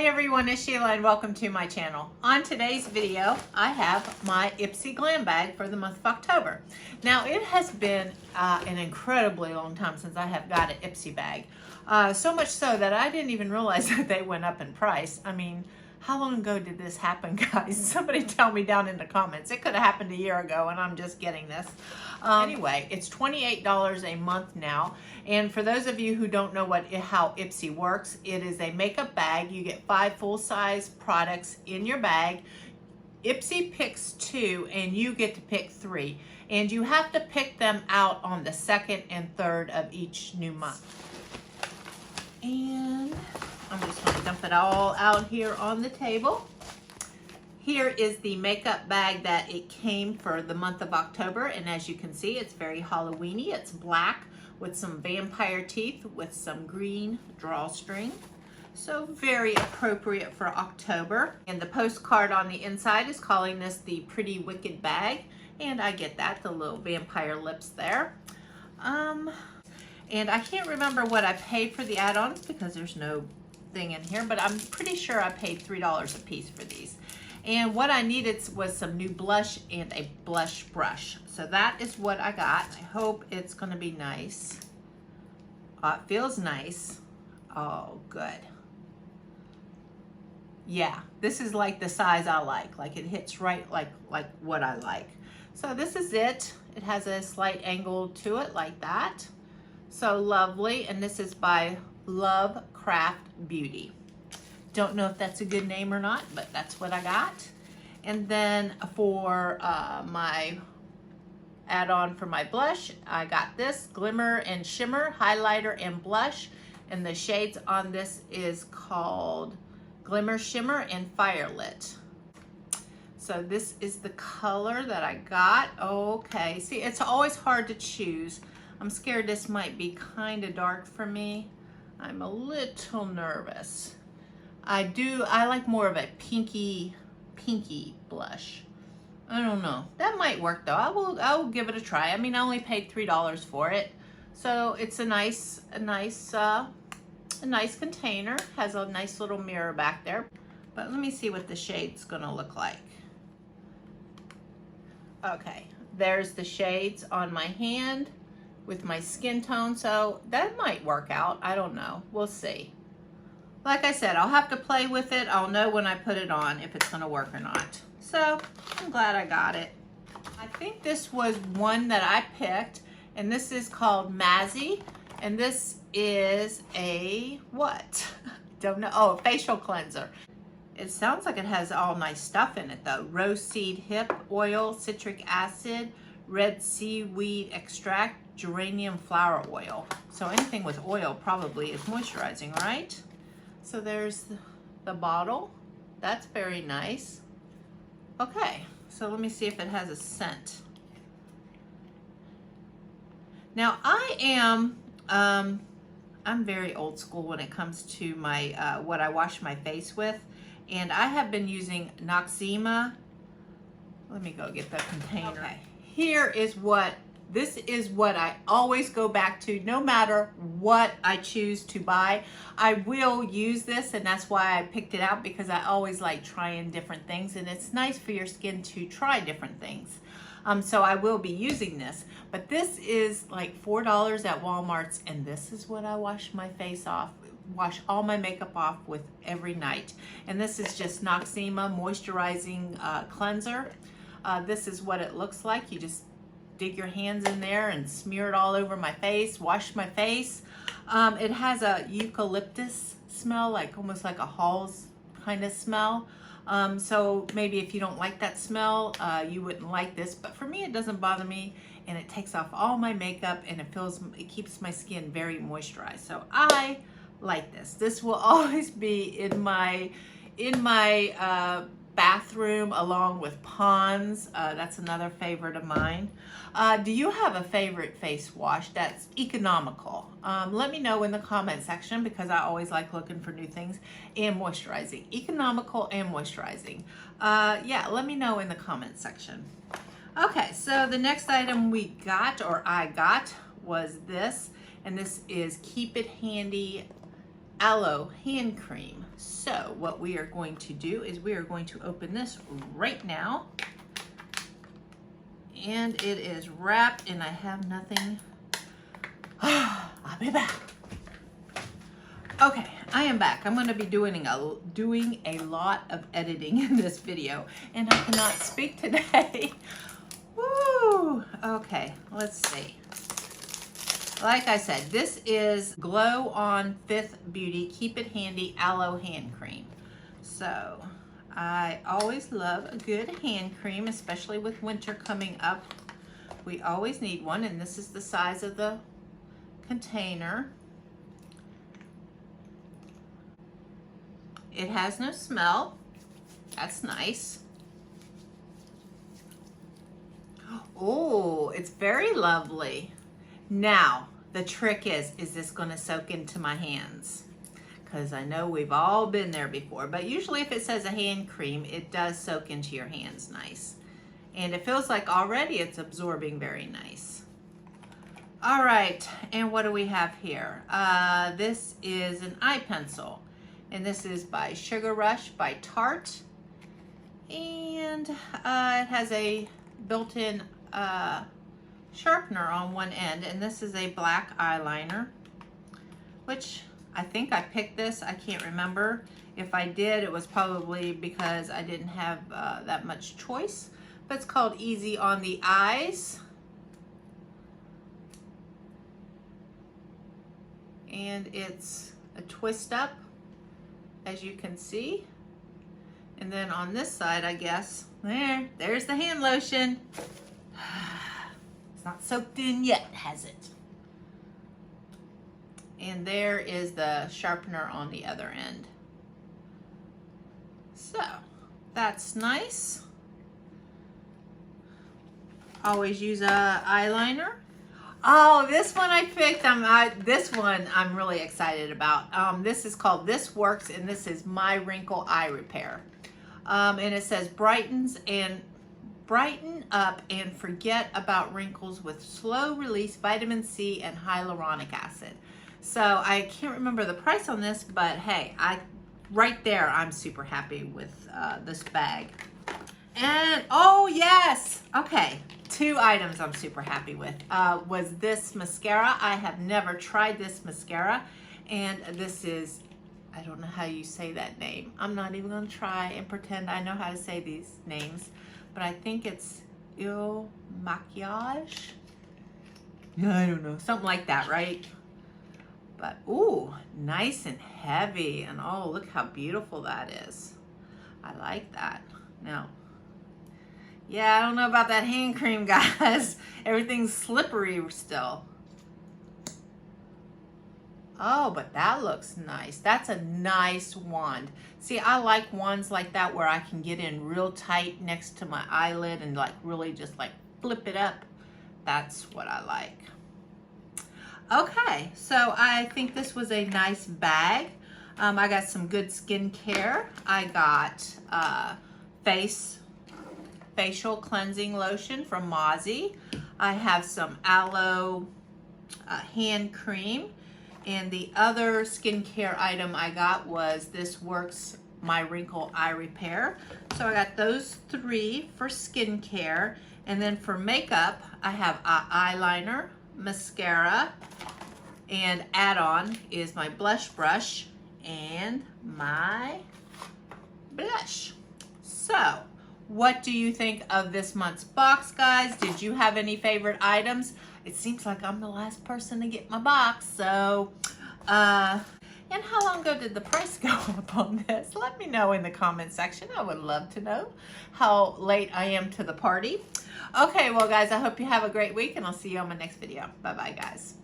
Hi everyone, it's Sheila and welcome to my channel. On today's video, I have my IPSY Glam bag for the month of October. Now it has been an incredibly long time since I have got an IPSY bag. So much so that I didn't even realize that they went up in price. I mean, how long ago did this happen, guys? Somebody tell me down in the comments. It could have happened a year ago and I'm just getting this. Anyway, it's $28 a month now. And for those of you who don't know how IPSY works, it is a makeup bag. You get 5 full-size products in your bag. IPSY picks 2 and you get to pick 3. And you have to pick them out on the 2nd and 3rd of each new month. And I'm just going to dump it all out here on the table. Here is the makeup bag that it came for the month of October, and as you can see, it's very Halloween-y. It's black with some vampire teeth with some green drawstring. So very appropriate for October. And the postcard on the inside is calling this the Pretty Wicked bag, and I get that, the little vampire lips there. And I can't remember what I paid for the add-ons because there's no thing in here, but I'm pretty sure I paid $3 a piece for these. And what I needed was some new blush and a blush brush. So that is what I got. I hope it's gonna be nice. It feels nice. Oh, good. Yeah, this is like the size I like. Like it hits right like what I like. So this is it. It has a slight angle to it like that. So lovely. And this is by Love Craft Beauty. Don't know if that's a good name or not, but that's what I got. And then for my add-on for my blush, I got this Glimmer and Shimmer Highlighter and Blush. And the shades on this is called Glimmer, Shimmer, and Firelit. So this is the color that I got. Okay, see, it's always hard to choose. I'm scared this might be kind of dark for me. I'm a little nervous. I like more of a pinky blush. I don't know. That might work though. I will give it a try. I mean, I only paid $3 for it. So it's a nice container. Has a nice little mirror back there. But let me see what the shade's gonna look like. Okay, there's the shades on my hand with my skin tone. So that might work out. I don't know. We'll see. Like I said, I'll have to play with it. I'll know when I put it on if it's gonna work or not. So I'm glad I got it. I think this was one that I picked, and this is called Mazzy, and this is a what? Don't know. Oh, a facial cleanser. It sounds like it has all nice stuff in it though. Rose seed hip oil, citric acid, red seaweed extract, geranium flower oil. So anything with oil probably is moisturizing, right? So there's the bottle. That's very nice. Okay, so let me see if it has a scent. Now I am, I'm very old school when it comes to my, what I wash my face with. And I have been using Noxzema. Let me go get the container. Okay, this is what I always go back to no matter what I choose to buy. I will use this, and that's why I picked it out, because I always like trying different things, and it's nice for your skin to try different things. So I will be using this, but this is like $4 at Walmart's, and this is what I wash my face off, wash all my makeup off with every night. And this is just Noxzema Moisturizing Cleanser. This is what it looks like. You just dig your hands in there and smear it all over my face, wash my face. It has a eucalyptus smell, like almost like a Halls kind of smell. So maybe if you don't like that smell, you wouldn't like this, but for me it doesn't bother me, and it takes off all my makeup, and it keeps my skin very moisturized. So I like this. This will always be in my bathroom along with Pond's. That's another favorite of mine. Do you have a favorite face wash that's economical? Let me know in the comment section, because I always like looking for new things. And moisturizing, economical and moisturizing. Yeah, let me know in the comment section. Okay, so the next item we got, or I got, was this, and this is Keep It Handy Aloe Hand Cream. So what we are going to do is we are going to open this right now. And it is wrapped and I have nothing. I'll be back. Okay, I am back. I'm going to be doing a lot of editing in this video, and I cannot speak today. Woo! Okay, let's see. Like I said, this is Glow On Fifth Beauty Keep It Handy Aloe Hand Cream. So, I always love a good hand cream, especially with winter coming up. We always need one, and this is the size of the container. It has no smell. That's nice. Oh, it's very lovely. Now, the trick is this going to soak into my hands? Because I know we've all been there before, but usually if it says a hand cream, it does soak into your hands nice. And it feels like already it's absorbing very nice. All right, and what do we have here? This is an eye pencil. And this is by Sugar Rush by Tarte. And it has a built-in sharpener on one end. And this is a black eyeliner, which I think I picked this. I can't remember. If I did, it was probably because I didn't have that much choice. But it's called Easy on the Eyes. And it's a twist up, as you can see. And then on this side, I guess, there's the hand lotion. It's not soaked in yet, has it? And there is the sharpener on the other end. So, that's nice. Always use a eyeliner. Oh, this one I picked. This one I'm really excited about. This is called This Works, and this is My Wrinkle Eye Repair. And it says brighten up and forget about wrinkles with slow release vitamin C and hyaluronic acid. So I can't remember the price on this, but hey, right there I'm super happy with this bag. And oh yes, okay. 2 items I'm super happy with was this mascara. I have never tried this mascara, and this is, I don't know how you say that name. I'm not even gonna try and pretend I know how to say these names, but I think it's Il Maquillage. Yeah, I don't know, something like that, right? But ooh, nice and heavy, and oh, look how beautiful that is. I like that. Now, yeah, I don't know about that hand cream, guys. Everything's slippery still. Oh, but that looks nice. That's a nice wand. See, I like wands like that where I can get in real tight next to my eyelid and like really just like flip it up. That's what I like. Okay, so I think this was a nice bag. I got some good skincare. I got facial cleansing lotion from Mozzie. I have some aloe hand cream, and the other skincare item I got was This Works My Wrinkle Eye Repair. So I got those 3 for skincare, and then for makeup I have eyeliner, mascara, and add-on is my blush brush and my blush. So what do you think of this month's box, guys? Did you have any favorite items? It seems like I'm the last person to get my box, so, and how long ago did the price go up on this? Let me know in the comment section. I would love to know how late I am to the party. Okay, well, guys, I hope you have a great week, and I'll see you on my next video. Bye-bye, guys.